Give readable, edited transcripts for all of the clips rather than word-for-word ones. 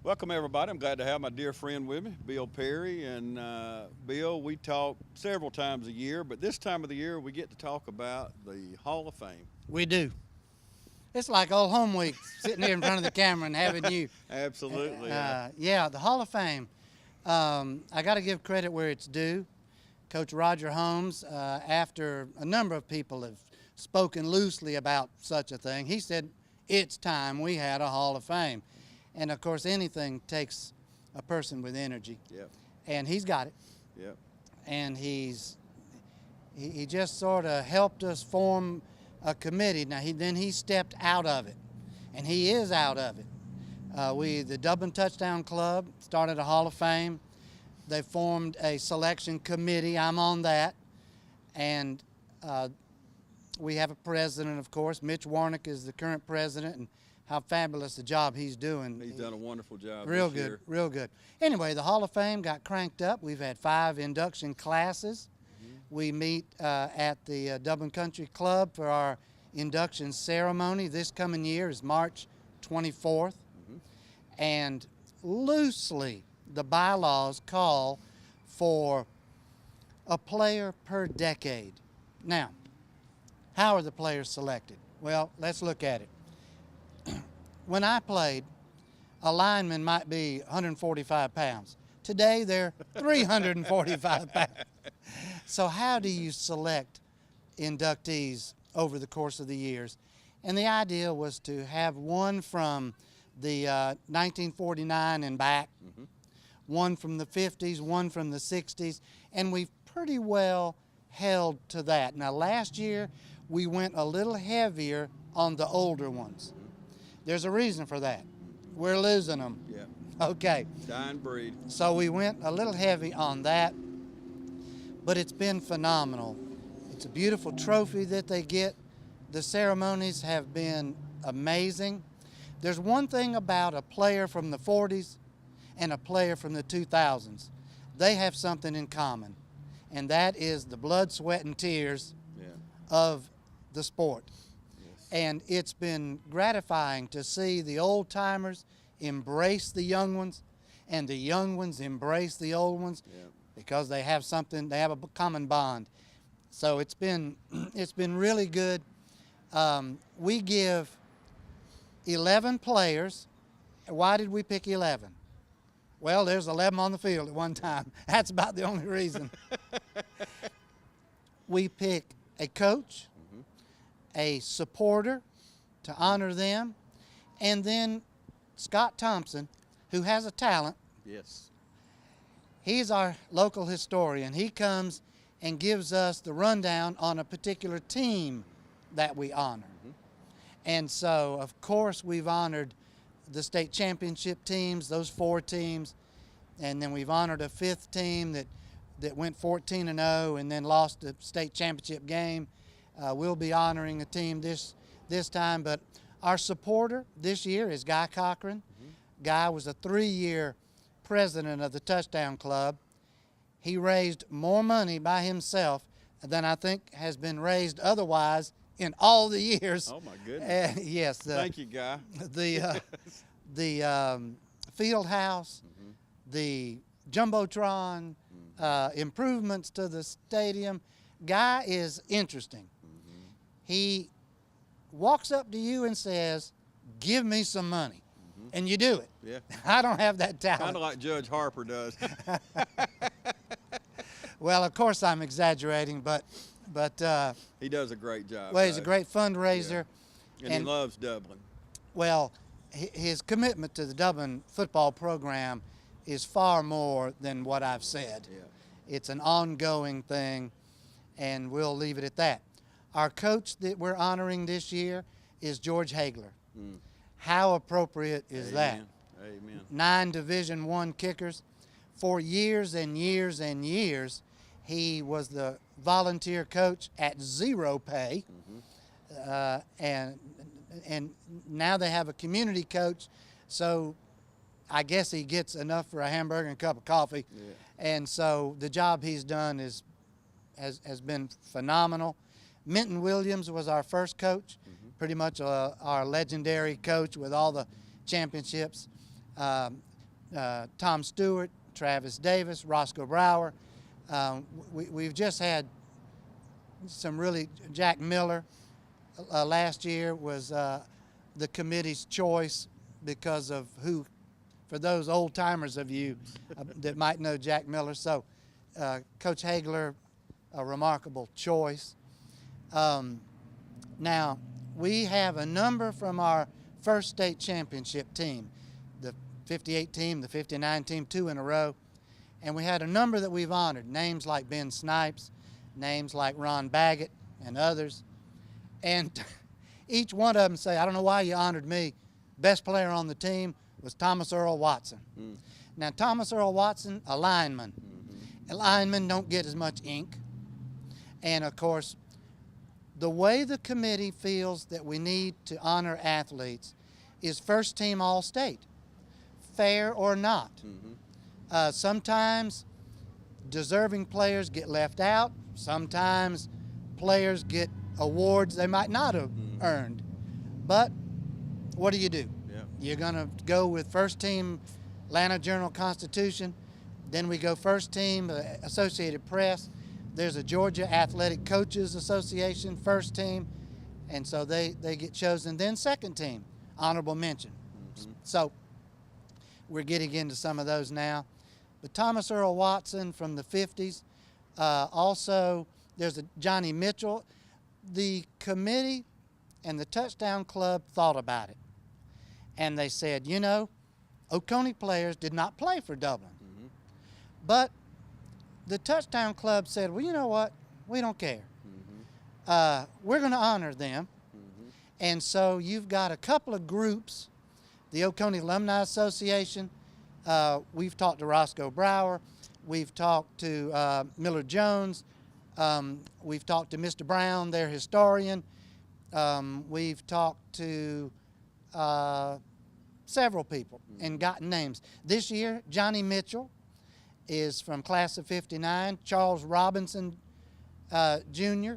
Welcome, everybody. I'm glad to have my dear friend with me, Bill Perry. And Bill, we talk several times a year, but this time of the year we get to talk about the Hall of Fame. We do. It's like old home week, sitting here in front of the camera and having you. Absolutely. Yeah, the Hall of Fame. I got to give credit where it's due. Coach Roger Holmes, after a number of people have spoken loosely about such a thing, he said, it's time we had a Hall of Fame. And of course, anything takes a person with energy. Yep. And he's got it. Yep. And he just sort of helped us form a committee. Now then he stepped out of it, and he is out of it. The Dublin Touchdown Club started a Hall of Fame. They formed a selection committee. I'm on that, and we have a president, of course. Mitch Warnick is the current president, and how fabulous the job he's doing. He's done a wonderful job. Real this good, year. real good. Anyway, the Hall of Fame got cranked up. We've had 5 induction classes. We meet at the Dublin Country Club for our induction ceremony. This coming year is March 24th. And loosely, the bylaws call for a player per decade. Now, how are the players selected? Well, let's look at it. When I played, a lineman might be 145 pounds. Today, they're 345 pounds. So how do you select inductees over the course of the years? And the idea was to have one from the 1949 and back, one from the 50s, one from the 60s, and we've pretty well held to that. Now, last year, we went a little heavier on the older ones. There's a reason for that. We're losing them. Yeah. Okay. Dying breed. So we went a little heavy on that, but it's been phenomenal. It's a beautiful trophy that they get. The ceremonies have been amazing. There's one thing about a player from the 40s and a player from the 2000s. They have something in common, and that is the blood, sweat, and tears of the sport. And it's been gratifying to see the old timers embrace the young ones, and the young ones embrace the old ones, because they have something, they have a common bond. So it's been really good. We give 11 players. Why did we pick 11? Well, there's 11 on the field at one time. That's about the only reason. We pick a coach, a supporter to honor them, and then Scott Thompson, who has a talent. Yes. He's our local historian. He comes and gives us the rundown on a particular team that we honor. And so, of course, we've honored the state championship teams, those 4 teams, and then we've honored a 5th team that went 14-0 and then lost the state championship game. We'll be honoring a team this time, but our supporter this year is Guy Cochran. Guy was a 3-year president of the Touchdown Club. He raised more money by himself than I think has been raised otherwise in all the years. Oh, my goodness. Yes. Thank you, Guy. The field house, the Jumbotron, improvements to the stadium. Guy is interesting. He walks up to you and says, give me some money. And you do it. Yeah. I don't have that talent. Kind of like Judge Harper does. Well, of course I'm exaggerating, but He does a great job. well, he's a great fundraiser. And he loves Dublin. Well, his commitment to the Dublin football program is far more than what I've said. Yeah. It's an ongoing thing, and we'll leave it at that. Our coach that we're honoring this year is George Hagler. How appropriate is that? Amen. 9 Division I kickers. For years and years and years, he was the volunteer coach at 0 pay, and now they have a community coach, so I guess he gets enough for a hamburger and a cup of coffee. Yeah. And so the job he's done has been phenomenal. Minton Williams was our first coach, pretty much our legendary coach with all the championships. Tom Stewart, Travis Davis, Roscoe Brower. We've just had some really, Jack Miller last year was the committee's choice because of who, for those old timers of you that might know Jack Miller. So Coach Hagler, a remarkable choice. Now, we have a number from our first state championship team, the 58 team, the 59 team, 2 in a row. And we had a number that we've honored, names like Ben Snipes, names like Ron Baggett, and others. And each one of them say, I don't know why you honored me. Best player on the team was Thomas Earl Watson. Mm. Now, Thomas Earl Watson, a lineman. Mm-hmm. Linemen don't get as much ink. And, of course, the way the committee feels that we need to honor athletes is first team All-State, fair or not. Mm-hmm. Sometimes deserving players get left out. Sometimes players get awards they might not have earned. But what do? Yeah. You're going to go with first team Atlanta Journal-Constitution. Then we go first team Associated Press. There's a Georgia Athletic Coaches Association first team. And so they get chosen. Then second team, honorable mention. Mm-hmm. So we're getting into some of those now. But Thomas Earl Watson from the 50s. Also, there's a Johnny Mitchell. The committee and the Touchdown Club thought about it. And they said, you know, Oconee players did not play for Dublin. Mm-hmm. But the Touchdown Club said, well, you know what? We don't care. Mm-hmm. We're going to honor them. Mm-hmm. And so you've got a couple of groups, the Oconee Alumni Association. We've talked to Roscoe Brower. We've talked to Miller Jones. We've talked to Mr. Brown, their historian. We've talked to several people and gotten names. This year, Johnny Mitchell is from class of 59. Charles Robinson Jr.,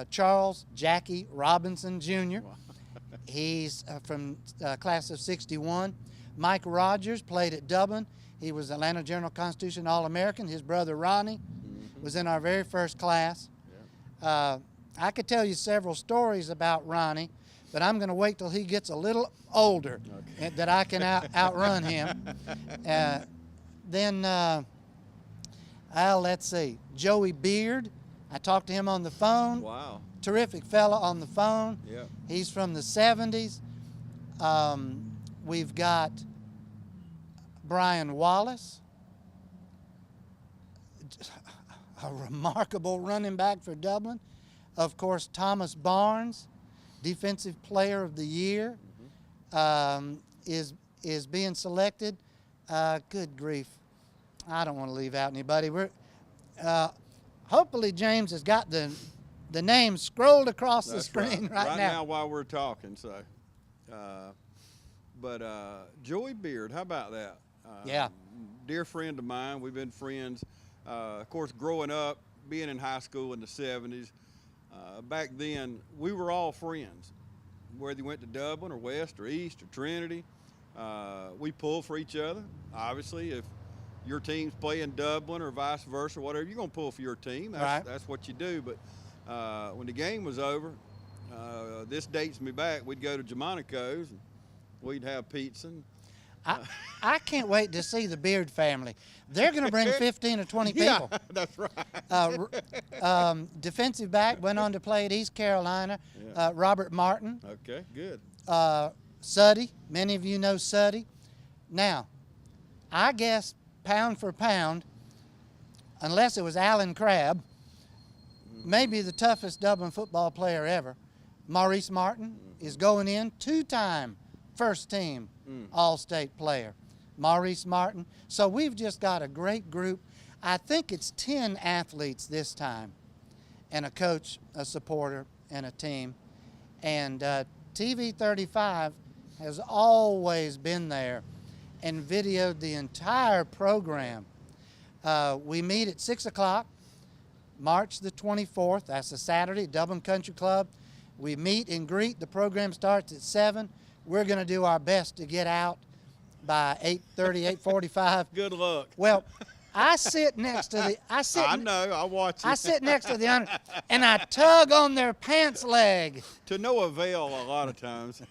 Charles Jackie Robinson Jr. Wow. He's from class of 61. Mike Rogers played at Dublin. He was Atlanta Journal-Constitution All-American. His brother Ronnie was in our very first class. Yeah. I could tell you several stories about Ronnie, but I'm going to wait till he gets a little older that I can outrun him. Then, let's see, Joey Beard. I talked to him on the phone. Wow. Terrific fella on the phone. Yeah. He's from the 70s. We've got Brian Wallace, a remarkable running back for Dublin. Of course, Thomas Barnes, Defensive Player of the Year, is being selected. Good grief. I don't want to leave out anybody. Hopefully James has got the names scrolled across the screen right now while we're talking. So, Joey Beard, how about that? Yeah. Dear friend of mine. We've been friends. Of course, growing up, being in high school in the 70s, back then we were all friends. Whether you went to Dublin or West or East or Trinity, we pulled for each other. Obviously, if your team's playing Dublin or vice versa, whatever, you're going to pull for your team. That's what you do. But when the game was over, this dates me back, we'd go to Germanico's and we'd have pizza. I can't wait to see the Beard family. They're going to bring 15 or 20 people. Yeah, that's right. Defensive back went on to play at East Carolina, yeah. Robert Martin. Okay, good. Suddy, many of you know Suddy. Now, I guess pound for pound, unless it was Alan Crabb, maybe the toughest Dublin football player ever, Maurice Martin is going in, two-time first team All-State player, Maurice Martin. So we've just got a great group. I think it's 10 athletes this time, and a coach, a supporter, and a team. And TV 35 has always been there and videoed the entire program. We meet at 6 o'clock, March the 24th. That's a Saturday, Dublin Country Club. We meet and greet. The program starts at 7. We're going to do our best to get out by 8:30, 8:45. Good luck. Well, I sit next to the. I know. I watch you. I sit next to the under, and I tug on their pants leg. To no avail a lot of times.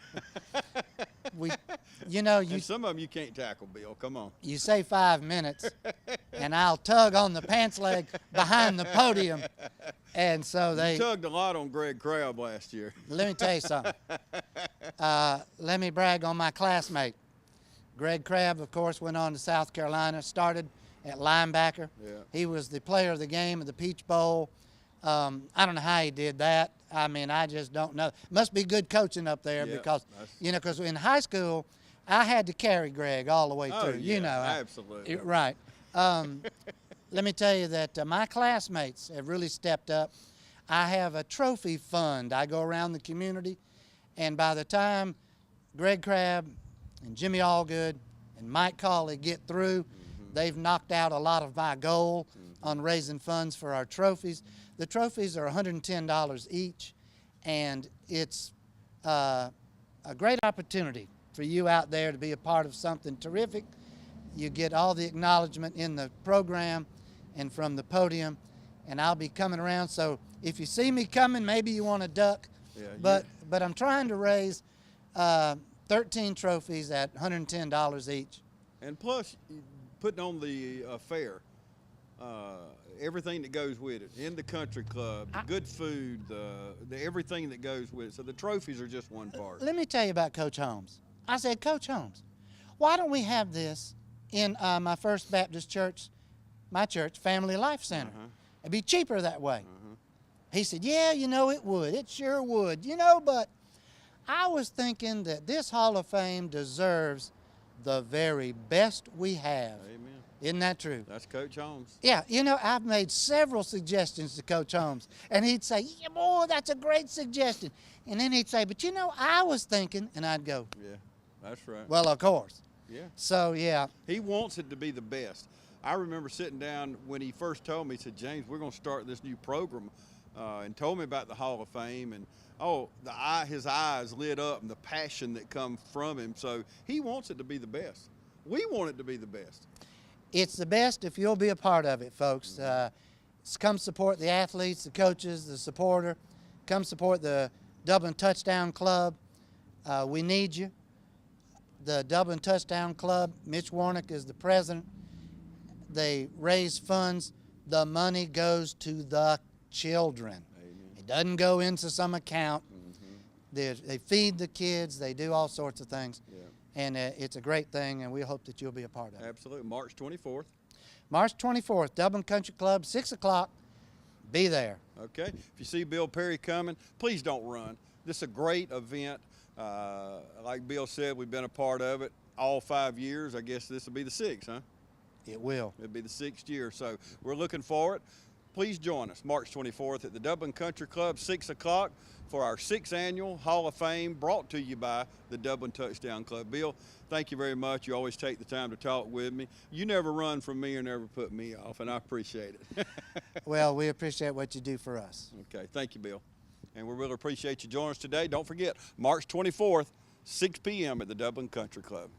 And some of them you can't tackle, Bill. Come on. You say 5 minutes, and I'll tug on the pants leg behind the podium, and so they. You tugged a lot on Greg Crabb last year. Let me tell you something. Let me brag on my classmate. Greg Crabb, of course, went on to South Carolina, started at linebacker. Yeah. He was the player of the game at the Peach Bowl. I don't know how he did that. I mean, I just don't know. Must be good coaching up there because in high school, I had to carry Greg all the way through. Yeah, absolutely. Right. Let me tell you that my classmates have really stepped up. I have a trophy fund. I go around the community, and by the time Greg Crabb and Jimmy Allgood and Mike Cawley get through, they've knocked out a lot of my goal on raising funds for our trophies. The trophies are $110 each, and it's a great opportunity for you out there to be a part of something terrific. You get all the acknowledgement in the program and from the podium, and I'll be coming around. So if you see me coming, maybe you want to duck, but I'm trying to raise 13 trophies at $110 each. And plus, putting on the fair, everything that goes with it, in the country club, the good food, the everything that goes with it. So the trophies are just one part. Let me tell you about Coach Holmes. I said, Coach Holmes, why don't we have this in my First Baptist Church, my church, Family Life Center? It'd be cheaper that way. He said, yeah, it would. It sure would. But I was thinking that this Hall of Fame deserves the very best we have. Amen. Isn't that true? That's Coach Holmes. Yeah, I've made several suggestions to Coach Holmes, and he'd say, yeah, boy, that's a great suggestion. And then he'd say, but I was thinking, and I'd go, yeah, that's right. Well, of course. Yeah. So, yeah. He wants it to be the best. I remember sitting down when he first told me, he said, James, we're going to start this new program, and told me about the Hall of Fame, and his eyes lit up and the passion that come from him. So he wants it to be the best. We want it to be the best. It's the best if you'll be a part of it, folks. Come support the athletes, the coaches, the supporter. Come support the Dublin Touchdown Club. We need you. The Dublin Touchdown Club, Mitch Warnick is the president. They raise funds. The money goes to the children. Amen. It doesn't go into some account. They feed the kids. They do all sorts of things. Yeah. And it's a great thing, and we hope that you'll be a part of it. Absolutely. March 24th. March 24th, Dublin Country Club, 6 o'clock. Be there. Okay. If you see Bill Perry coming, please don't run. This is a great event. Like Bill said, we've been a part of it all 5 years. I guess this will be the 6th, huh? It will. It'll be the 6th year. So we're looking for it. Please join us March 24th at the Dublin Country Club, 6 o'clock, for our 6th annual Hall of Fame, brought to you by the Dublin Touchdown Club. Bill, thank you very much. You always take the time to talk with me. You never run from me or never put me off, and I appreciate it. Well, we appreciate what you do for us. Okay, thank you, Bill. And we really appreciate you joining us today. Don't forget, March 24th, 6 p.m. at the Dublin Country Club.